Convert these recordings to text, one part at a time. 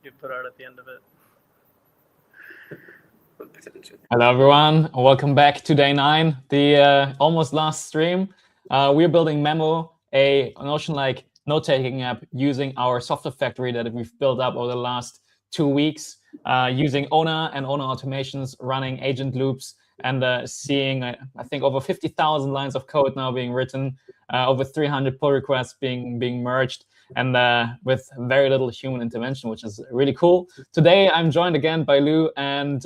you put out at the end of it. Hello, everyone. Welcome back to day 9, the almost last stream. We're building Memo, a Notion-like note-taking app using our software factory that we've built up over the last 2 weeks, using Owner and Owner automations, running agent loops, and seeing, I think, over 50,000 lines of code now being written, over 300 pull requests being merged, and with very little human intervention, which is really cool. Today, I'm joined again by Lou and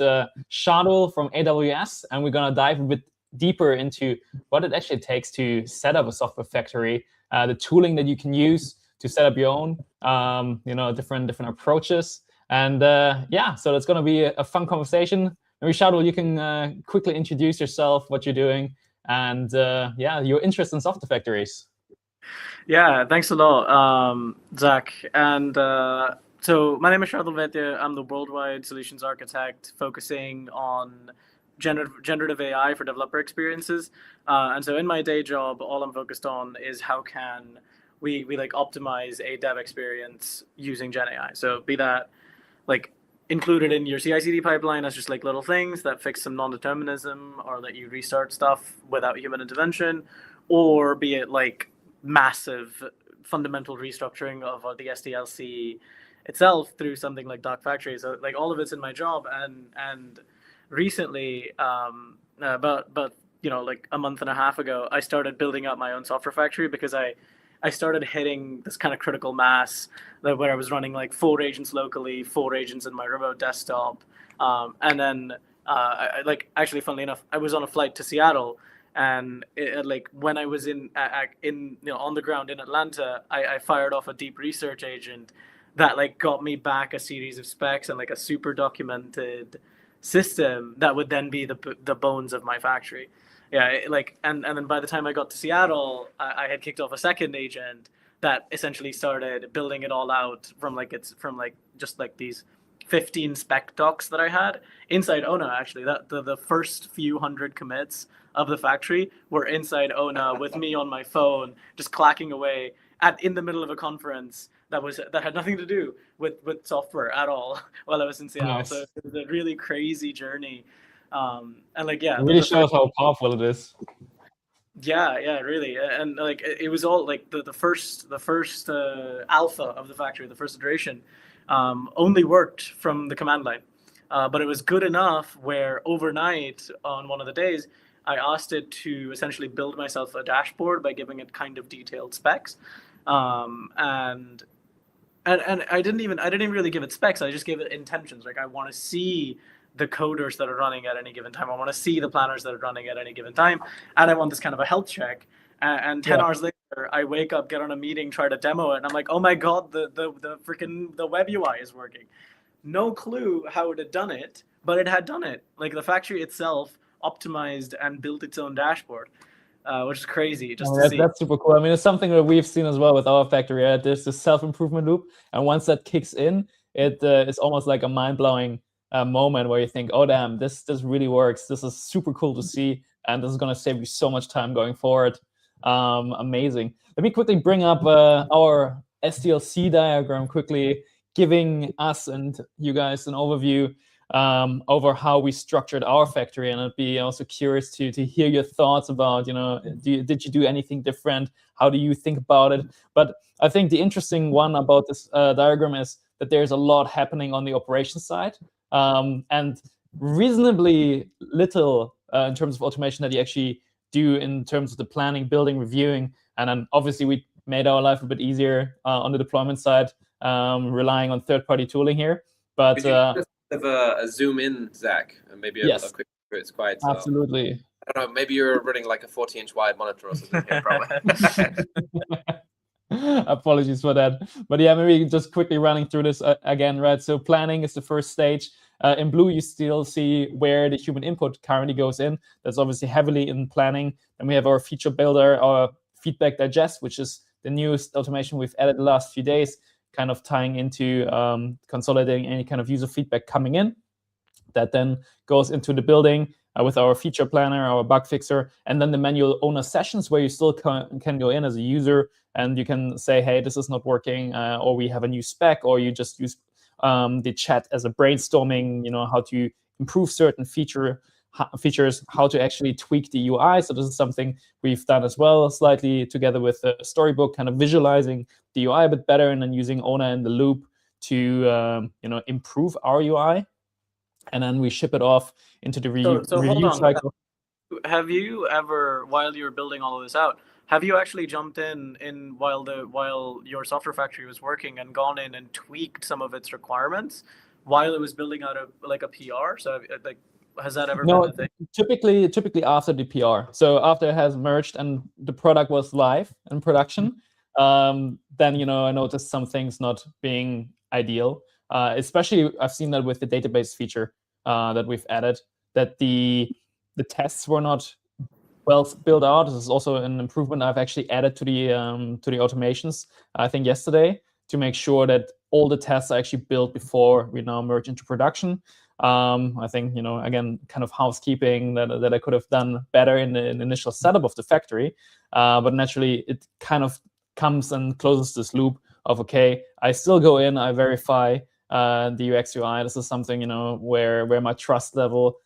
Shardul from AWS, and we're going to dive a bit deeper into what it actually takes to set up a software factory, the tooling that you can use to set up your own, different approaches. And yeah, so it's going to be a fun conversation. Maybe Shardul, you can quickly introduce yourself, what you're doing, and yeah, your interest in software factories. Yeah, thanks a lot, Zach. And so my name is Shardul Vaidya. I'm the worldwide solutions architect focusing on generative AI for developer experiences. And so in my day job, all I'm focused on is how can we like optimize a dev experience using Gen AI. So be that like included in your CI/CD pipeline as just like little things that fix some non-determinism or let you restart stuff without human intervention, or be it like massive fundamental restructuring of the SDLC itself through something like Dark Factory. So like all of it's in my job, and recently, about like a month and a half ago, I started building up my own software factory because I started hitting this kind of critical mass where I was running like 4 agents locally, 4 agents in my remote desktop, and then actually, funnily enough, I was on a flight to Seattle. And like when I was in on the ground in Atlanta, I fired off a deep research agent that like got me back a series of specs and like a super documented system that would then be the bones of my factory. Yeah, and then by the time I got to Seattle, I had kicked off a second agent that essentially started building it all out from just like these 15 spec docs that I had inside Ona. Actually, that the first few hundred commits of the factory were inside Ona with me on my phone, just clacking away in the middle of a conference that had nothing to do with software at all while I was in Seattle. Nice. So it was a really crazy journey, and like yeah, it really shows how powerful it is. Yeah, really, and like it was all like the first alpha of the factory, the first iteration, only worked from the command line, but it was good enough where overnight on one of the days, I asked it to essentially build myself a dashboard by giving it kind of detailed specs, and I didn't even really give it specs. I just gave it intentions. Like I want to see the coders that are running at any given time. I want to see the planners that are running at any given time, and I want this kind of a health check. And 10 hours later, I wake up, get on a meeting, try to demo it, and I'm like, oh my god, the freaking web UI is working. No clue how it had done it, but it had done it. Like the factory itself optimized and built its own dashboard, which is crazy to see. That's super cool. I mean, it's something that we've seen as well with our factory. Right? There's this self-improvement loop, and once that kicks in, it's almost like a mind-blowing moment where you think, oh damn, this really works. This is super cool to see, and this is going to save you so much time going forward. Amazing. Let me quickly bring up our SDLC diagram quickly, giving us and you guys an overview over how we structured our factory, and I'd be also curious to hear your thoughts about, did you do anything different? How do you think about it? But I think the interesting one about this diagram is that there's a lot happening on the operations side, and reasonably little in terms of automation that you actually do in terms of the planning, building, reviewing, and then obviously we made our life a bit easier on the deployment side, relying on third-party tooling here. But have a zoom in, Zach, and maybe a quick. It's quite absolutely. I don't know. Maybe you're running like a 40-inch wide monitor or something here, probably. Apologies for that, but yeah, maybe just quickly running through this again, right? So planning is the first stage. In blue, you still see where the human input currently goes in. That's obviously heavily in planning. Then we have our feature builder, our feedback digest, which is the newest automation we've added the last few days, kind of tying into consolidating any kind of user feedback coming in. That then goes into the building with our feature planner, our bug fixer, and then the manual owner sessions where you still can go in as a user and you can say, hey, this is not working, or we have a new spec, or you just use the chat as a brainstorming, how to improve certain features, how to actually tweak the UI. So this is something we've done as well, slightly together with Storybook, kind of visualizing the UI a bit better, and then using Ona in the loop to improve our UI. And then we ship it off into the review cycle. Have you ever, while you were building all of this out, have you actually jumped in while your software factory was working and gone in and tweaked some of its requirements while it was building out a PR? So has that ever been a thing? Typically after the PR. So after it has merged and the product was live in production, then I noticed some things not being ideal. Especially I've seen that with the database feature that we've added, that the tests were not well built out. This is also an improvement I've actually added to the automations, I think yesterday, to make sure that all the tests are actually built before we now merge into production. I think, again, kind of housekeeping that I could have done better in the initial setup of the factory. But naturally, it kind of comes and closes this loop of, okay, I still go in, I verify the UX UI. This is something, where my trust level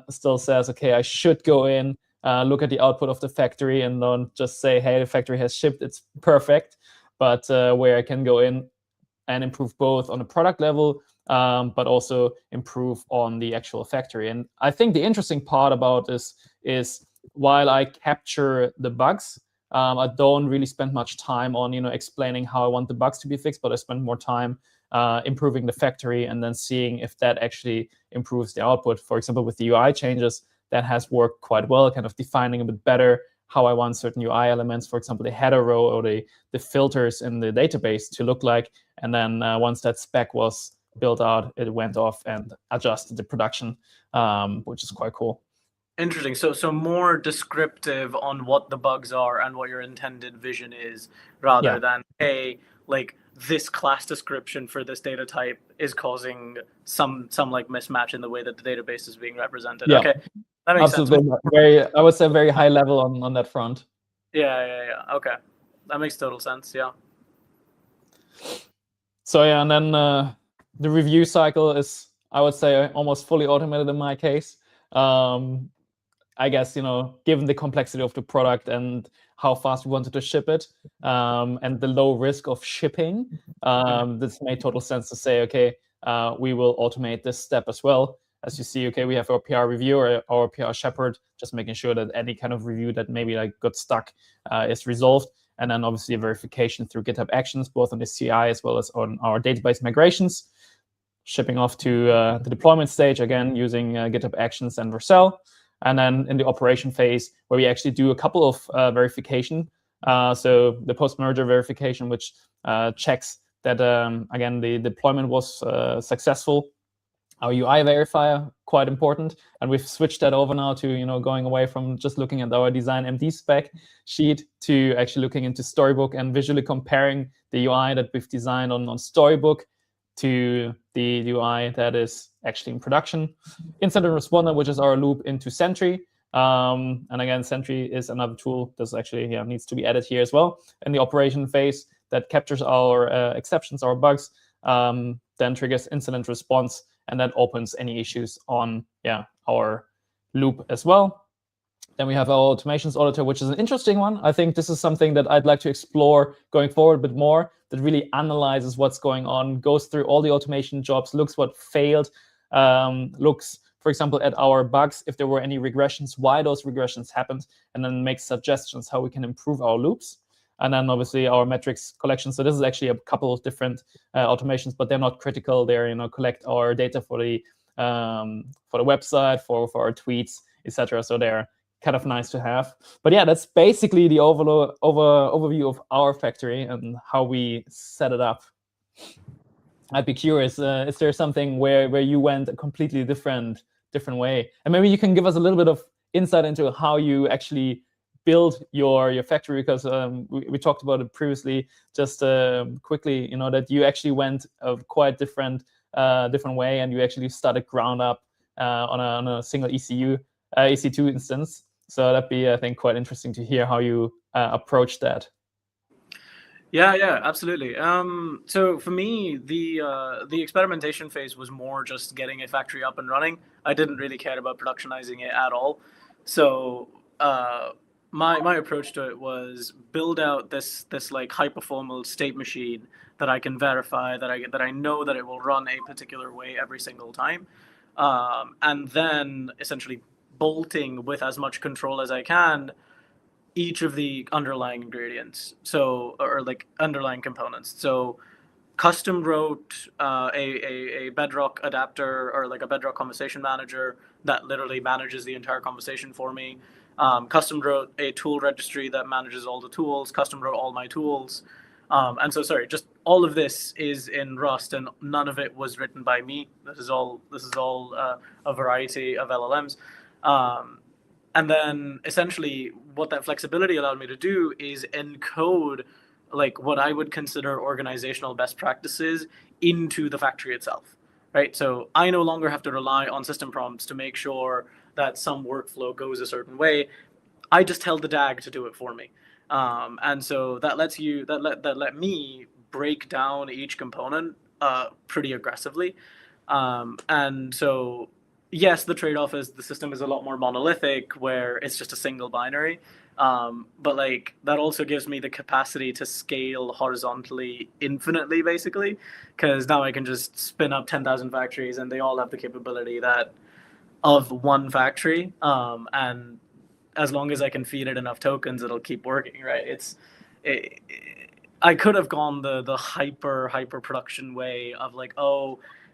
still says, okay, I should go in, look at the output of the factory and don't just say, hey, the factory has shipped, it's perfect. But where I can go in and improve both on the product level, but also improve on the actual factory. And I think the interesting part about this is while I capture the bugs, I don't really spend much time on explaining how I want the bugs to be fixed, but I spend more time improving the factory and then seeing if that actually improves the output. For example, with the UI changes, that has worked quite well, kind of defining a bit better how I want certain UI elements, for example, the header row or the filters in the database to look like. And then once that spec was built out, it went off and adjusted the production, which is quite cool. Interesting. So more descriptive on what the bugs are and what your intended vision is, rather than, hey, this class description for this data type is causing some mismatch in the way that the database is being represented. Yeah. Okay, that makes sense. I would say very high level on that front. Yeah. Okay, that makes total sense. Yeah. So and then the review cycle is, I would say, almost fully automated in my case. I guess, given the complexity of the product and how fast we wanted to ship it, and the low risk of shipping, this made total sense to say, okay, we will automate this step as well. As you see, okay, we have our PR reviewer, our PR shepherd, just making sure that any kind of review that maybe got stuck is resolved. And then obviously a verification through GitHub Actions, both on the CI as well as on our database migrations. Shipping off to the deployment stage, again, using GitHub Actions and Vercel. And then in the operation phase, where we actually do a couple of verification. So the post-merger verification, which checks that, again, the deployment was successful. Our UI verifier, quite important. And we've switched that over now to, going away from just looking at our design MD spec sheet to actually looking into Storybook and visually comparing the UI that we've designed on Storybook to the UI that is actually in production. Incident Responder, which is our loop into Sentry. And again, Sentry is another tool that's actually needs to be added here as well. In the operation phase that captures our exceptions, our bugs, then triggers incident response, and that opens any issues on our loop as well. Then we have our automations auditor, which is an interesting one. I think this is something that I'd like to explore going forward a bit more, that really analyzes what's going on, goes through all the automation jobs, looks what failed, looks, for example, at our bugs, if there were any regressions, why those regressions happened, and then makes suggestions how we can improve our loops. And then obviously our metrics collection. So this is actually a couple of different automations, but they're not critical. They're, collect our data for the website, for our tweets, etc. So they're kind of nice to have. But yeah, that's basically the overview of our factory and how we set it up. I'd be curious, is there something where you went a completely different way? And maybe you can give us a little bit of insight into how you actually build your factory, because we talked about it previously, just quickly, that you actually went a quite different way, and you actually started ground up on a single EC2 instance. So that'd be, I think, quite interesting to hear how you approach that. Yeah, absolutely. So for me, the experimentation phase was more just getting a factory up and running. I didn't really care about productionizing it at all. So my approach to it was build out this like hyperformal state machine that I can verify, that I know that it will run a particular way every single time, and then essentially bolting with as much control as I can each of the underlying ingredients, so or like underlying components. So custom wrote a Bedrock adapter, or like a Bedrock conversation manager that literally manages the entire conversation for me. Custom wrote a tool registry that manages all the tools. Custom wrote all my tools. And so, sorry, just all of this is in Rust, and none of it was written by me. This is all a variety of LLMs. And then essentially what that flexibility allowed me to do is encode like what I would consider organizational best practices into the factory itself, right? So I no longer have to rely on system prompts to make sure that some workflow goes a certain way. I just tell the DAG to do it for me. And so that let me break down each component pretty aggressively. And so yes, the trade-off is the system is a lot more monolithic, where it's just a single binary. But like that also gives me the capacity to scale horizontally infinitely, basically, because now I can just spin up 10,000 factories, and they all have the capability that of one factory. And as long as I can feed it enough tokens, it'll keep working, right? I could have gone the hyper production way of like,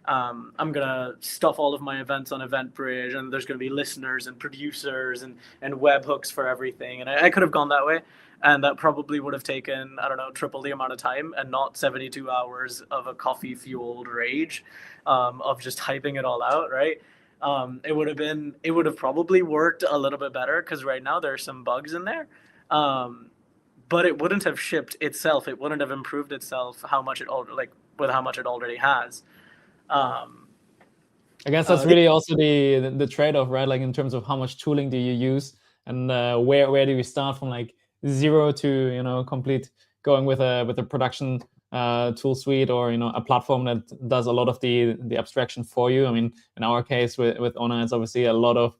I'm gonna stuff all of my events on EventBridge, and there's gonna be listeners and producers and webhooks for everything. And I could have gone that way, and that probably would have taken, I don't know, triple the amount of time and not 72 hours of a coffee fueled rage of just typing it all out, right? It would have probably worked a little bit better, because right now there's some bugs in there. But it wouldn't have shipped itself. It wouldn't have improved itself with how much it already has. I guess that's really also the trade-off, right? Like in terms of how much tooling do you use, and where do you start from like zero to complete, going with a production tool suite, or a platform that does a lot of the abstraction for you. I mean, in our case with Ona, it's obviously a lot of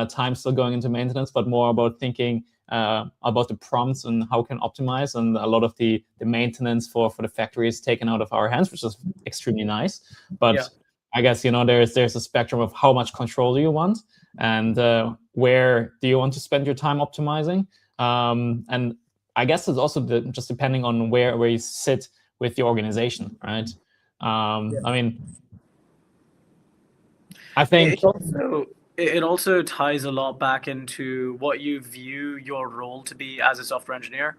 time still going into maintenance, but more about thinking about the prompts and how we can optimize, and a lot of the maintenance for the factory is taken out of our hands, which is extremely nice. But yeah, I guess there's a spectrum of how much control do you want, and where do you want to spend your time optimizing, and I guess it's also just depending on where you sit with the organization, right? I mean, I think it also ties a lot back into what you view your role to be as a software engineer,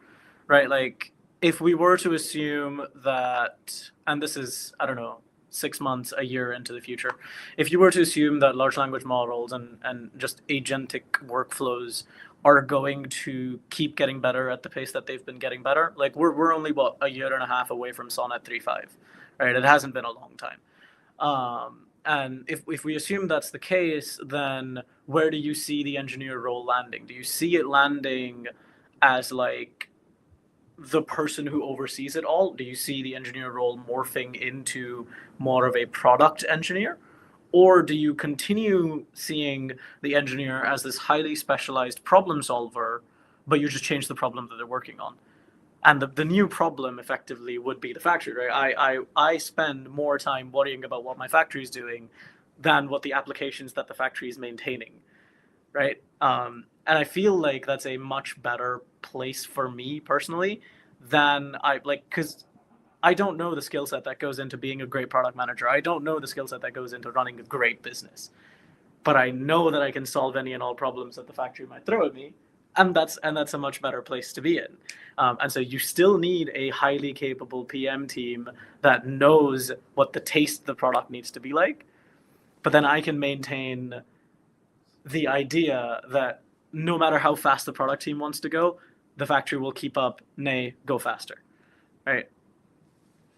right? Like if we were to assume that, and this is, I don't know, 6 months, a year into the future, if you were to assume that large language models and just agentic workflows are going to keep getting better at the pace that they've been getting better, like we're only a year and a half away from Sonnet 3.5, right? It hasn't been a long time. And if we assume that's the case, then where do you see the engineer role landing? Do you see it landing as like the person who oversees it all? Do you see the engineer role morphing into more of a product engineer? Or do you continue seeing the engineer as this highly specialized problem solver, but you just change the problem that they're working on? And the new problem effectively would be the factory, right? I spend more time worrying about what my factory is doing than what the applications that the factory is maintaining, right? And I feel like that's a much better place for me personally than because I don't know the skill set that goes into being a great product manager. I don't know the skill set that goes into running a great business, but I know that I can solve any and all problems that the factory might throw at me. And that's a much better place to be in. And so you still need a highly capable PM team that knows what the taste of the product needs to be like. But then I can maintain the idea that no matter how fast the product team wants to go, the factory will keep up, nay, go faster, right?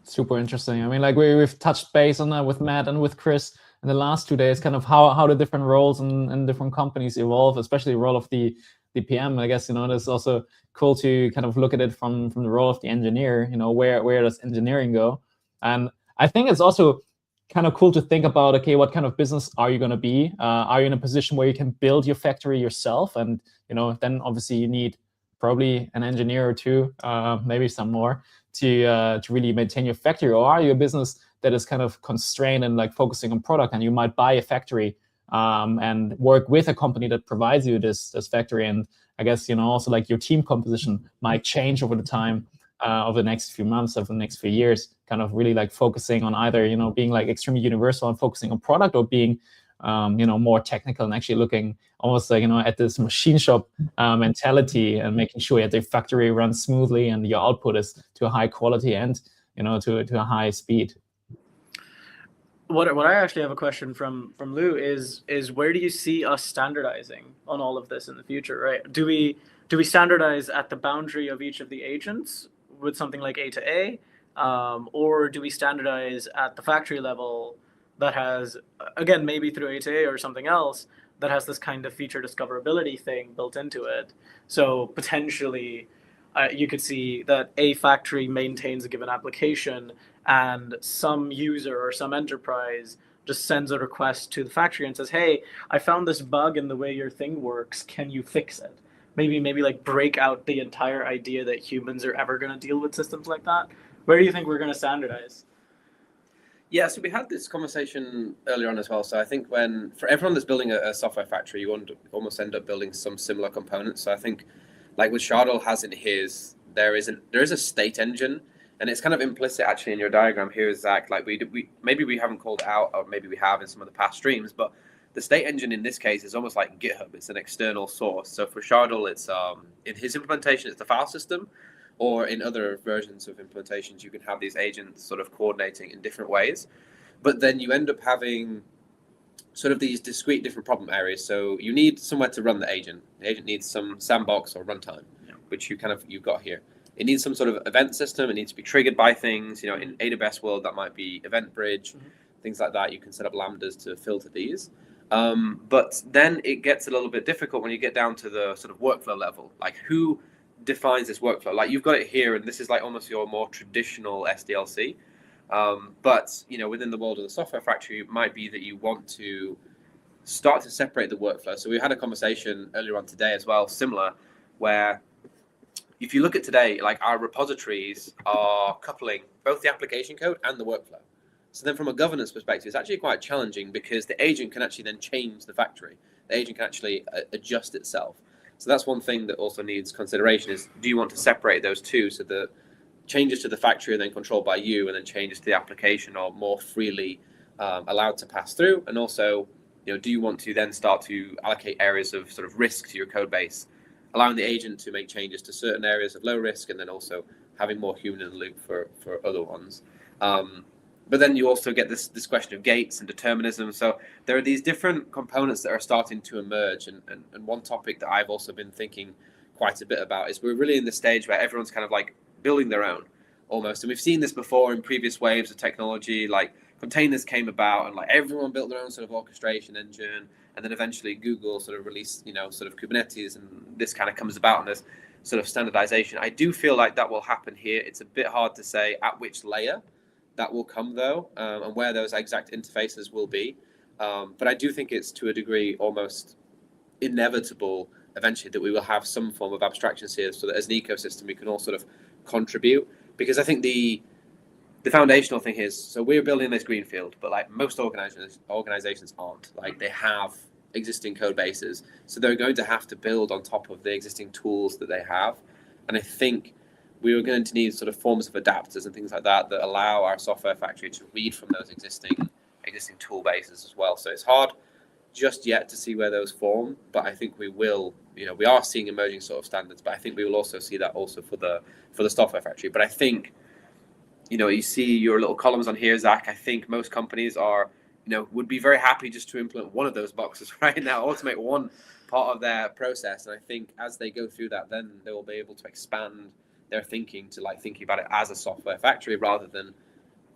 Super interesting. I mean, like we've touched base on that with Matt and with Chris in the last 2 days, kind of how the different roles and different companies evolve, especially the role of the the PM, I guess, it's also cool to kind of look at it from the role of the engineer. Where does engineering go? And I think it's also kind of cool to think about, okay, what kind of business are you going to be? Are you in a position where you can build your factory yourself? And then obviously you need probably an engineer or two, maybe some more, to really maintain your factory. Or are you a business that is kind of constrained and like focusing on product, and you might buy a factory and work with a company that provides you this factory? And I guess also like your team composition might change over the time, over the next few months, over the next few years, kind of really like focusing on either being like extremely universal and focusing on product, or being more technical and actually looking almost like at this machine shop mentality, and making sure that the factory runs smoothly and your output is to a high quality and to a high speed. What I actually have a question from Lou is where do you see us standardizing on all of this in the future, right? Do we standardize at the boundary of each of the agents with something like A to A, or do we standardize at the factory level that has, again, maybe through A to A or something else, that has this kind of feature discoverability thing built into it? So potentially you could see that a factory maintains a given application, and some user or some enterprise just sends a request to the factory and says, hey, I found this bug in the way your thing works. Can you fix it? Maybe like break out the entire idea that humans are ever going to deal with systems like that. Where do you think we're going to standardize? Yeah, so we had this conversation earlier on as well. So I think for everyone that's building a software factory, you almost end up building some similar components. So I think, like what Shardul has in his, there is a state engine, and it's kind of implicit actually in your diagram here, Zach. Like maybe we haven't called it out, or maybe we have in some of the past streams, but the state engine in this case is almost like GitHub. It's an external source. So for Shardul, it's in his implementation, it's the file system, or in other versions of implementations, you can have these agents sort of coordinating in different ways. But then you end up having sort of these discrete different problem areas. So you need somewhere to run the agent. The agent needs some sandbox or runtime, which you've got here. It needs some sort of event system. It needs to be triggered by things. In AWS world, that might be Event Bridge, things like that. You can set up lambdas to filter these. But then it gets a little bit difficult when you get down to the sort of workflow level. Like, who defines this workflow? Like, you've got it here, and this is like almost your more traditional SDLC. But within the world of the software factory, it might be that you want to start to separate the workflow. So we had a conversation earlier on today as well, similar, where if you look at today, like our repositories are coupling both the application code and the workflow. So then from a governance perspective, it's actually quite challenging, because the agent can actually then change the factory. The agent can actually adjust itself. So that's one thing that also needs consideration, is do you want to separate those two so that changes to the factory are then controlled by you, and then changes to the application are more freely allowed to pass through? And also, do you want to then start to allocate areas of sort of risk to your code base, allowing the agent to make changes to certain areas of low risk, and then also having more human in the loop for other ones? But then you also get this question of gates and determinism. So there are these different components that are starting to emerge. And one topic that I've also been thinking quite a bit about is we're really in the stage where everyone's kind of like building their own almost. And we've seen this before in previous waves of technology, like containers came about and like everyone built their own sort of orchestration engine. And then eventually Google sort of released, sort of Kubernetes, and this kind of comes about, and there's sort of standardization. I do feel like that will happen here. It's a bit hard to say at which layer that will come, though, and where those exact interfaces will be. But I do think it's, to a degree, almost inevitable eventually that we will have some form of abstractions here, so that as an ecosystem we can all sort of contribute. Because I think the foundational thing is, so we're building this greenfield, but like most organizations aren't. Like, they have existing code bases, so they're going to have to build on top of the existing tools that they have. And I think we are going to need sort of forms of adapters and things like that allow our software factory to read from those existing tool bases as well. So it's hard just yet to see where those form, but I think we will. We are seeing emerging sort of standards, but I think we will also see that also for the software factory. But I think, you see your little columns on here, Zach. I think most companies would be very happy just to implement one of those boxes right now, automate one part of their process. And I think as they go through that, then they will be able to expand their thinking to like thinking about it as a software factory rather than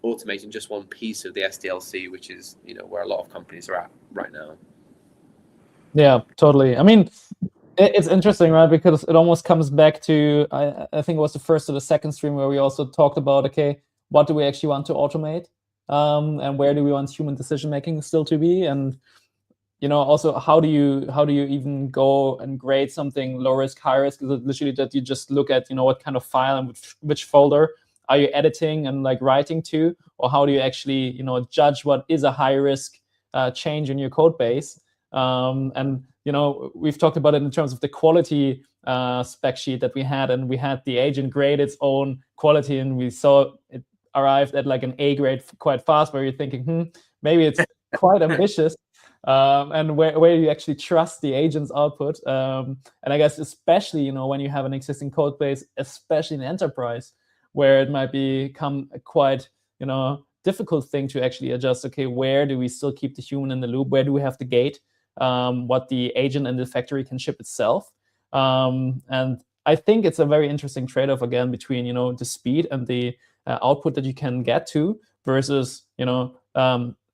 automating just one piece of the SDLC, which is where a lot of companies are at right now. Yeah, totally. I mean, It's interesting, right? Because it almost comes back to, I think it was the first or the second stream where we also talked about, okay, what do we actually want to automate? And where do we want human decision making still to be? And also how do you even go and grade something low risk, high risk? Is it literally that you just look at what kind of file and which folder are you editing and like writing to, or how do you actually judge what is a high risk change in your code base? And we've talked about it in terms of the quality spec sheet that we had, and we had the agent grade its own quality, and we saw it arrived at like an A grade quite fast, where you're thinking, maybe it's quite ambitious. And where you actually trust the agent's output. And I guess especially when you have an existing code base, especially in enterprise, where it might become a quite difficult thing to actually adjust. Okay, where do we still keep the human in the loop? Where do we have to gate what the agent and the factory can ship itself? And I think it's a very interesting trade-off again between the speed and the output that you can get to versus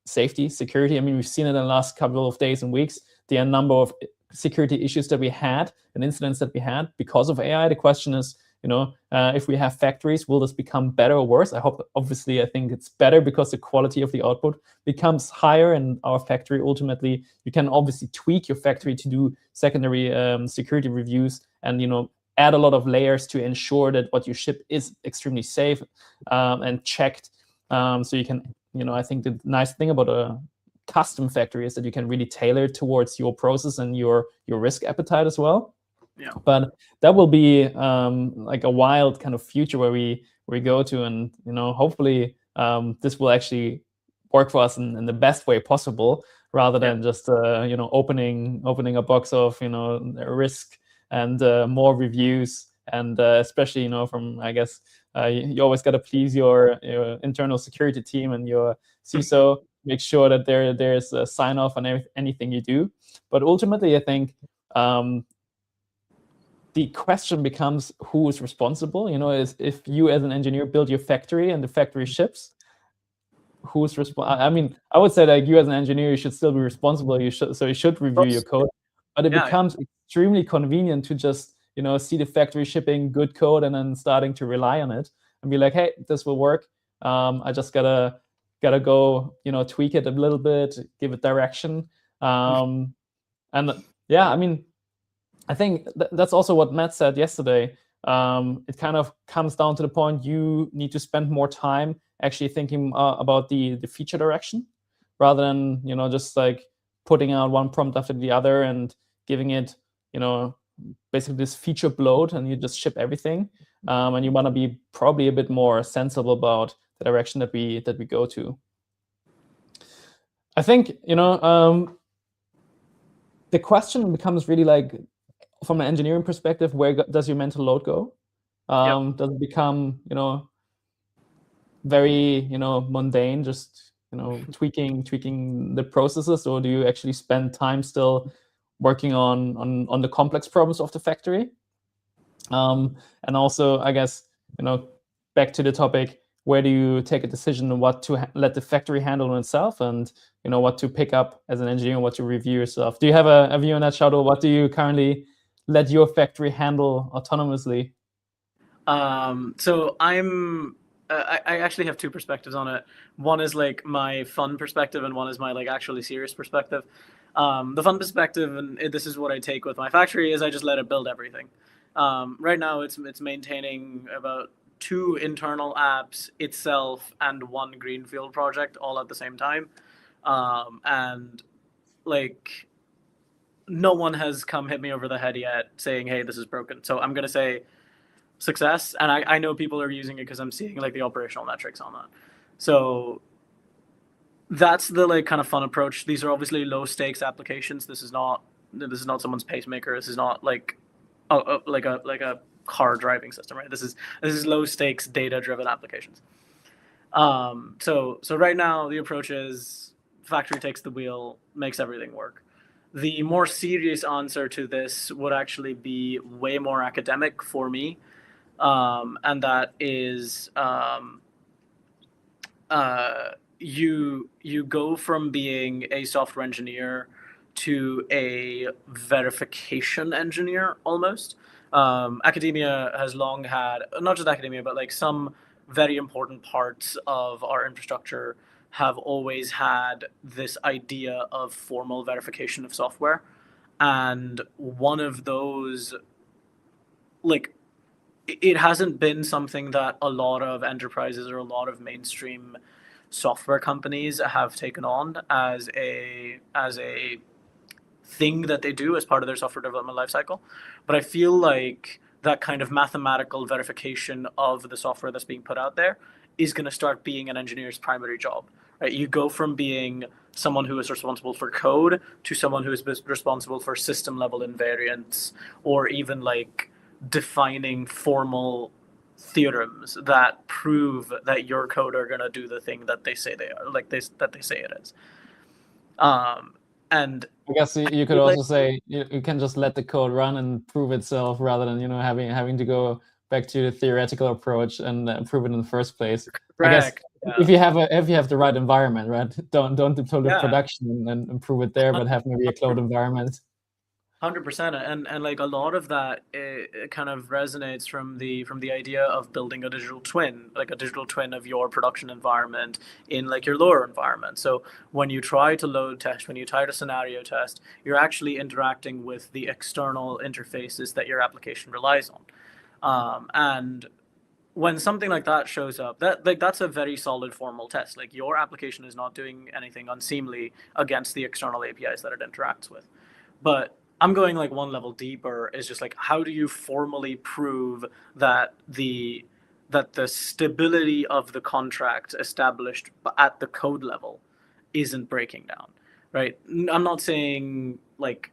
safety, security. I mean, we've seen it in the last couple of days and weeks, the number of security issues that we had and incidents that we had because of AI. The question is, if we have factories, will this become better or worse? Obviously, I think it's better because the quality of the output becomes higher in our factory. Ultimately, you can obviously tweak your factory to do secondary security reviews and, add a lot of layers to ensure that what you ship is extremely safe and checked. So you can, I think the nice thing about a custom factory is that you can really tailor towards your process and your risk appetite as well. Yeah. But that will be like a wild kind of future where we go to, and hopefully this will actually work for us in the best way possible, rather than just opening a box of risk and more reviews, and especially from, I guess, you always got to please your internal security team and your CISO. Make sure that there's a sign off on anything you do. But ultimately, I think the question becomes who is responsible. Is if you as an engineer build your factory and the factory ships, who's responsible? I mean, I would say like you as an engineer, you should still be responsible. You should review your code, but it becomes extremely convenient to just see the factory shipping good code and then starting to rely on it and be like, hey, this will work. I just gotta go tweak it a little bit, give it direction. And yeah, I mean, I think that's also what Matt said yesterday. It kind of comes down to the point you need to spend more time actually thinking about the feature direction, rather than just like putting out one prompt after the other and giving it basically this feature bloat, and you just ship everything. And you want to be probably a bit more sensible about the direction that we go to. I think the question becomes really like, from an engineering perspective, where does your mental load go? Does it become very mundane, just tweaking the processes, or do you actually spend time still working on the complex problems of the factory? And also, I guess back to the topic, where do you take a decision on what to let the factory handle itself, and what to pick up as an engineer and what to review yourself? Do you have a view on that, Shardul? What do you currently let your factory handle autonomously? So I actually have two perspectives on it. One is like my fun perspective, and one is my like actually serious perspective. The fun perspective, and this is what I take with my factory, is I just let it build everything. Right now, it's maintaining about 2 internal apps itself and 1 greenfield project all at the same time, and like no one has come hit me over the head yet saying, hey, this is broken. So I'm gonna say success, and I know people are using it because I'm seeing like the operational metrics on that. So that's the like kind of fun approach. These are obviously low stakes applications. This is not someone's pacemaker. This is not like a car driving system, right? This is low stakes data driven applications. So right now the approach is factory takes the wheel, makes everything work. The more serious answer to this would actually be way more academic for me, and that is you go from being a software engineer to a verification engineer almost. Academia has long had, not just academia, but like some very important parts of our infrastructure have always had this idea of formal verification of software. And one of those, like, it hasn't been something that a lot of enterprises or a lot of mainstream software companies have taken on as a thing that they do as part of their software development lifecycle. But I feel like that kind of mathematical verification of the software that's being put out there is going to start being an engineer's primary job. Right? You go from being someone who is responsible for code to someone who is responsible for system level invariants, or even like defining formal theorems that prove that your code are going to do the thing that they say they are, like that they say it is. And I guess you could also say you can just let the code run and prove itself rather than having to go back to the theoretical approach and prove it in the first place. correct. I guess if you have the right environment, right? Don't deploy the Yeah. production and improve it there, but have maybe a cloud environment. 100%, and like a lot of that it kind of resonates from the idea of building a digital twin, like a digital twin of your production environment in like your lower environment. So when you try to load test, when you try to scenario test, you're actually interacting with the external interfaces that your application relies on. And when something like that shows up, that's a very solid formal test. Like your application is not doing anything unseemly against the external APIs that it interacts with. But I'm going like one level deeper, is just like, how do you formally prove that the stability of the contract established at the code level isn't breaking down, right? I'm not saying like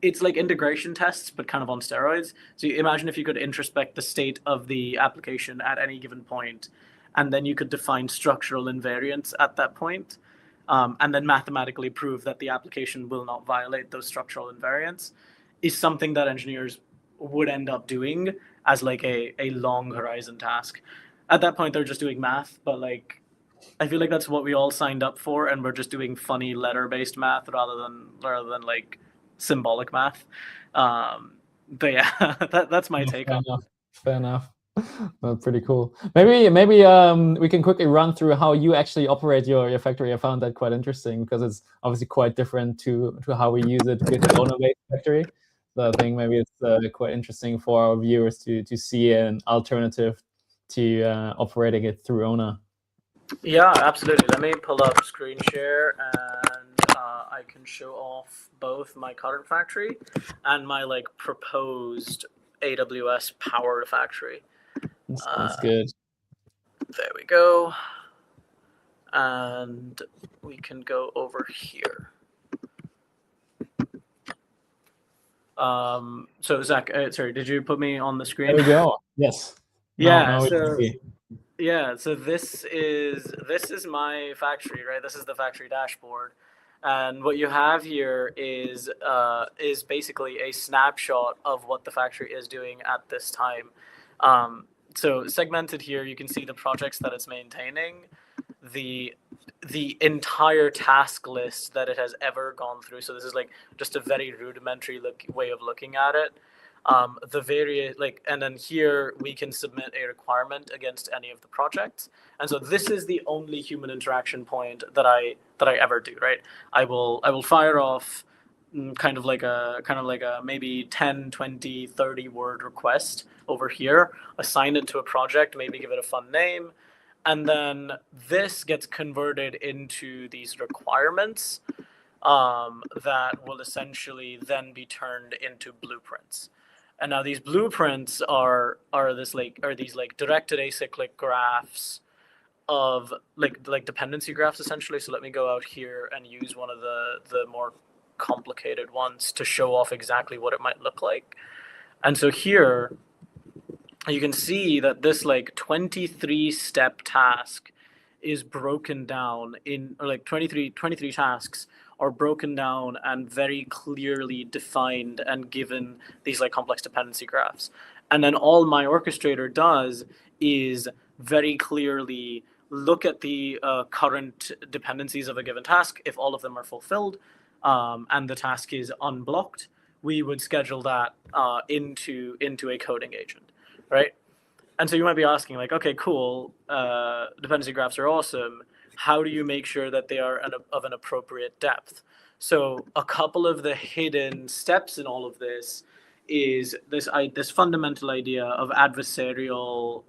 it's like integration tests, but kind of on steroids. So you imagine if you could introspect the state of the application at any given point, and then you could define structural invariants at that point. And then mathematically prove that the application will not violate those structural invariants, is something that engineers would end up doing as like a long horizon task. At that point, they're just doing math, but like, I feel like that's what we all signed up for, and we're just doing funny letter-based math rather than like symbolic math. But yeah, that's my take on it. Fair enough. Well, pretty cool. Maybe we can quickly run through how you actually operate your factory. I found that quite interesting because it's obviously quite different to how we use it with the owner-based factory. So I think maybe it's quite interesting for our viewers to see an alternative to operating it through owner. Yeah, absolutely. Let me pull up screen share, and I can show off both my current factory and my like proposed AWS powered factory. Sounds good. There we go. And we can go over here. So Zach, sorry, did you put me on the screen? There we go. Yes. Yeah. So this is my factory, right? This is the factory dashboard. And what you have here is basically a snapshot of what the factory is doing at this time. So segmented here, you can see the projects that it's maintaining, the entire task list that it has ever gone through. So this is like just a very rudimentary way of looking at it. The various and then here we can submit a requirement against any of the projects. And so this is the only human interaction point that I ever do, right? I will fire off kind of like a maybe 10, 20, 30 word request over here, assign it to a project, maybe give it a fun name. And then this gets converted into these requirements that will essentially then be turned into blueprints. And now these blueprints are these directed acyclic graphs of like dependency graphs essentially. So let me go out here and use one of the more complicated ones to show off exactly what it might look like. And so here you can see that this like 23 step task is broken down in, or like 23 tasks are broken down and very clearly defined and given these like complex dependency graphs. And then all my orchestrator does is very clearly look at the current dependencies of a given task. If all of them are fulfilled, and the task is unblocked, we would schedule that into a coding agent, right? And so you might be asking, like, okay, cool, dependency graphs are awesome. How do you make sure that they are of an appropriate depth? So a couple of the hidden steps in all of this is this fundamental idea of adversarial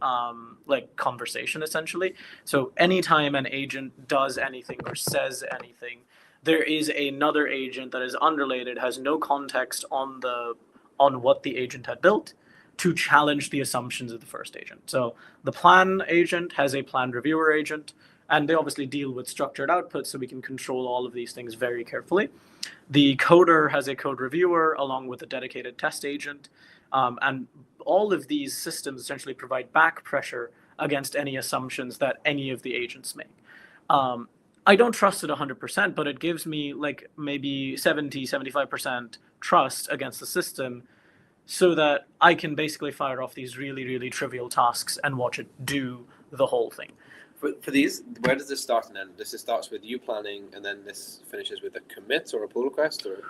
like conversation, essentially. So anytime an agent does anything or says anything, there is another agent that is unrelated, has no context on what the agent had built, to challenge the assumptions of the first agent. So the plan agent has a plan reviewer agent, and they obviously deal with structured outputs, so we can control all of these things very carefully. The coder has a code reviewer along with a dedicated test agent, and all of these systems essentially provide back pressure against any assumptions that any of the agents make. I don't trust it 100%, but it gives me like maybe 70, 75% trust against the system, so that I can basically fire off these really, really trivial tasks and watch it do the whole thing. For these, where does this start and end? This starts with you planning, and then this finishes with a commit or a pull request, or?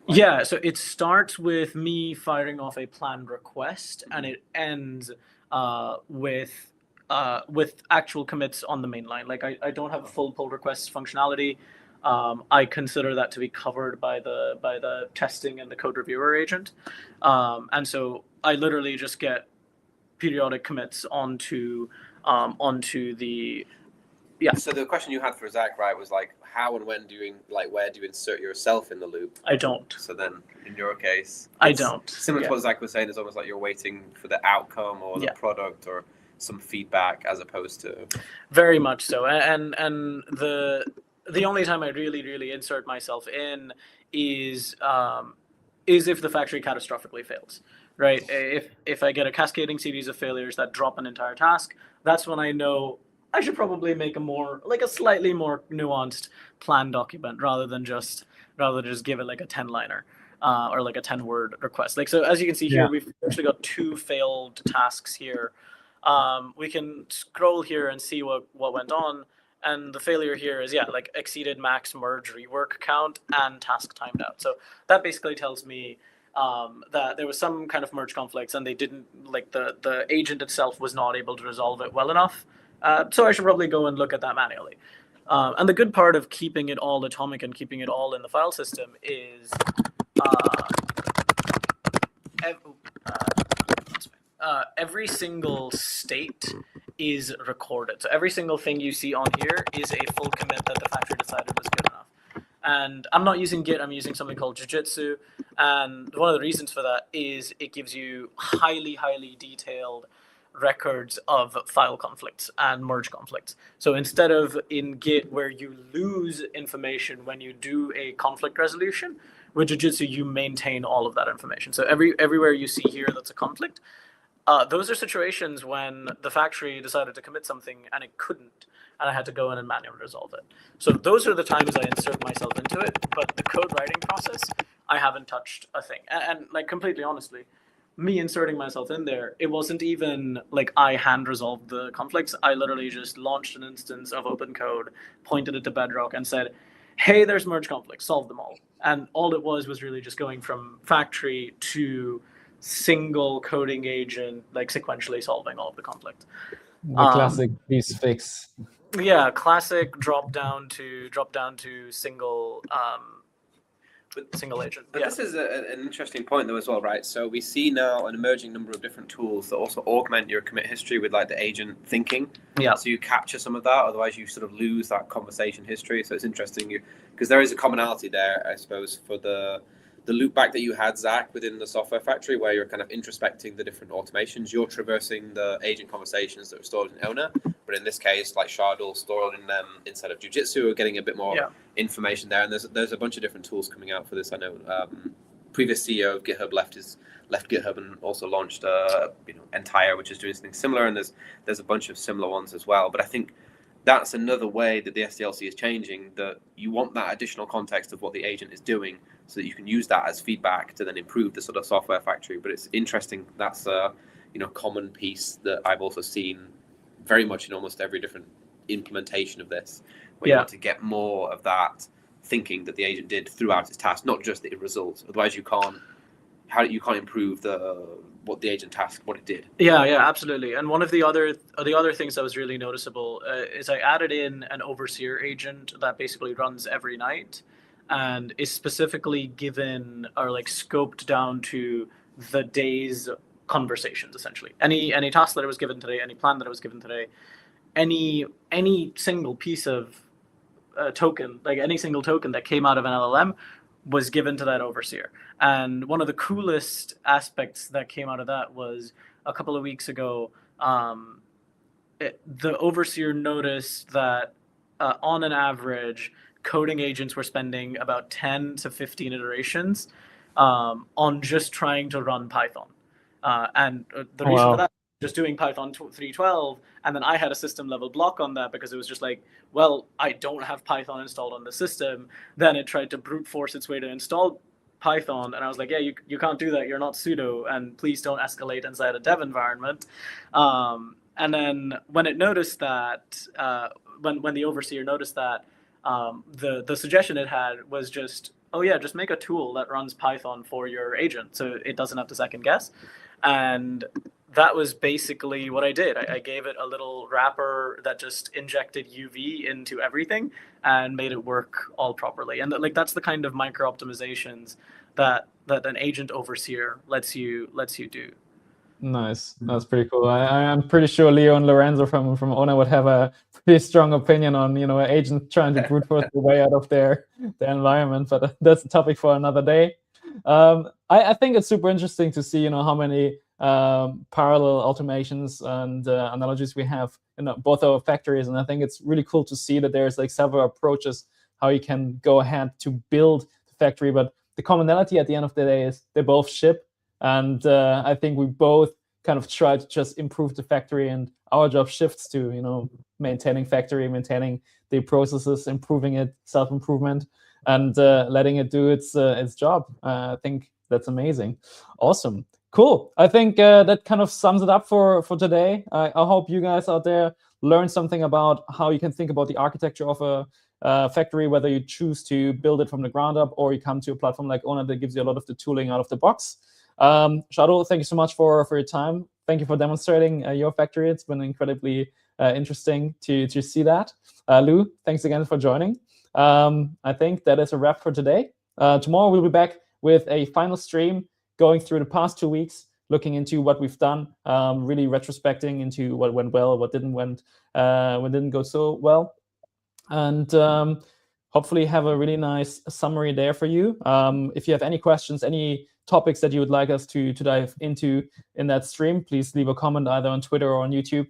Yeah, so it starts with me firing off a plan request, and it ends with actual commits on the main line. Like I don't have a full pull request functionality. I consider that to be covered by the testing and the code reviewer agent, and so I literally just get periodic commits onto the. Yeah. So the question you had for Zach, right, was like, how and when where do you insert yourself in the loop? I don't. So then, in your case, I don't. Similar to what Zach was saying, it's almost like you're waiting for the outcome or the product or some feedback, as opposed to. Very much so, and the only time I really insert myself in is if the factory catastrophically fails, right? If I get a cascading series of failures that drop an entire task, that's when I know I should probably make a slightly more nuanced plan document rather than just give it like a 10-liner or like a 10-word request. Like, so as you can see here, we've actually got 2 failed tasks here. We can scroll here and see what went on. And the failure here is, like exceeded max merge rework count and task timed out. So that basically tells me that there was some kind of merge conflicts, and they didn't, like the agent itself was not able to resolve it well enough. So I should probably go and look at that manually. And the good part of keeping it all atomic and keeping it all in the file system is every single state is recorded. So every single thing you see on here is a full commit that the factory decided was good enough. And I'm not using Git, I'm using something called Jujitsu. And one of the reasons for that is it gives you highly detailed records of file conflicts and merge conflicts. So instead of in Git where you lose information when you do a conflict resolution, with Jujitsu you maintain all of that information. So everywhere you see here that's a conflict, those are situations when the factory decided to commit something and it couldn't, and I had to go in and manually resolve it. So those are the times I insert myself into it, but the code writing process, I haven't touched a thing. And like, completely honestly, me inserting myself in there, it wasn't even like I hand resolved the conflicts. I literally just launched an instance of open code, pointed it to Bedrock, and said, hey, there's merge conflicts, solve them all. And all it was really just going from factory to single coding agent, like sequentially solving all of the conflict. The classic please fix. Yeah, classic drop down to single single agent. But this is an interesting point though as well, right? So we see now an emerging number of different tools that also augment your commit history with like the agent thinking. Yeah. So you capture some of that, otherwise you sort of lose that conversation history. So it's interesting because there is a commonality there, I suppose, for the loop back that you had, Zach, within the software factory, where you're kind of introspecting the different automations. You're traversing the agent conversations that are stored in Owner, but in this case, like Shardul, stored in them inside of Jujitsu, we're getting a bit more information there. And there's a bunch of different tools coming out for this. I know previous CEO of GitHub left GitHub and also launched Entire, which is doing something similar. And there's a bunch of similar ones as well. But I think that's another way that the SDLC is changing, that you want that additional context of what the agent is doing so that you can use that as feedback to then improve the sort of software factory. But it's interesting. That's a common piece that I've also seen very much in almost every different implementation of this, where you want to get more of that thinking that the agent did throughout its task, not just the results. Otherwise, you can't improve what the agent task, what it did. Yeah, absolutely. And one of the other things that was really noticeable is I added in an overseer agent that basically runs every night and is specifically given or like scoped down to the day's conversations, essentially. Any task that I was given today, any plan that I was given today, any single piece of token, like any single token that came out of an LLM was given to that overseer. And one of the coolest aspects that came out of that was a couple of weeks ago, the overseer noticed that on an average, coding agents were spending about 10 to 15 iterations on just trying to run Python. And the reason for that, just doing Python 3.12, and then I had a system level block on that because it was just like, well, I don't have Python installed on the system. Then it tried to brute force its way to install Python, and I was like, yeah, you can't do that. You're not sudo, and please don't escalate inside a dev environment. And then when it noticed that, when the overseer noticed that, the suggestion it had was just, oh yeah, just make a tool that runs Python for your agent so it doesn't have to second guess. And that was basically what I did. I gave it a little wrapper that just injected UV into everything and made it work all properly. And like that's the kind of micro optimizations that an agent overseer lets you do. Nice. That's pretty cool. I'm pretty sure Leo and Lorenzo from ONA would have a pretty strong opinion on, an agent trying to brute force their way out of their environment, but that's a topic for another day. I think it's super interesting to see, how many parallel automations and analogies we have in both our factories. And I think it's really cool to see that there's like several approaches how you can go ahead to build the factory. But the commonality at the end of the day is they both ship. And I think we both kind of try to just improve the factory, and our job shifts to, maintaining factory, maintaining the processes, improving it, self-improvement, and letting it do its job. I think that's amazing. Awesome. Cool. I think that kind of sums it up for today. I hope you guys out there learned something about how you can think about the architecture of a factory, whether you choose to build it from the ground up or you come to a platform like ONA that gives you a lot of the tooling out of the box. Shardul, thank you so much for your time. Thank you for demonstrating your factory. It's been incredibly interesting to see that. Lou, thanks again for joining. I think that is a wrap for today. Tomorrow we'll be back with a final stream going through the past 2 weeks, looking into what we've done, really retrospecting into what went well, what didn't go so well, and hopefully have a really nice summary there for you. If you have any questions, any topics that you would like us to dive into in that stream, please leave a comment either on Twitter or on YouTube,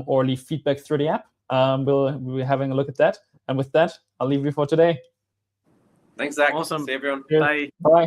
or leave feedback through the app. We'll be having a look at that. And with that, I'll leave you for today. Thanks, Zach. Awesome. See everyone. Bye. Bye.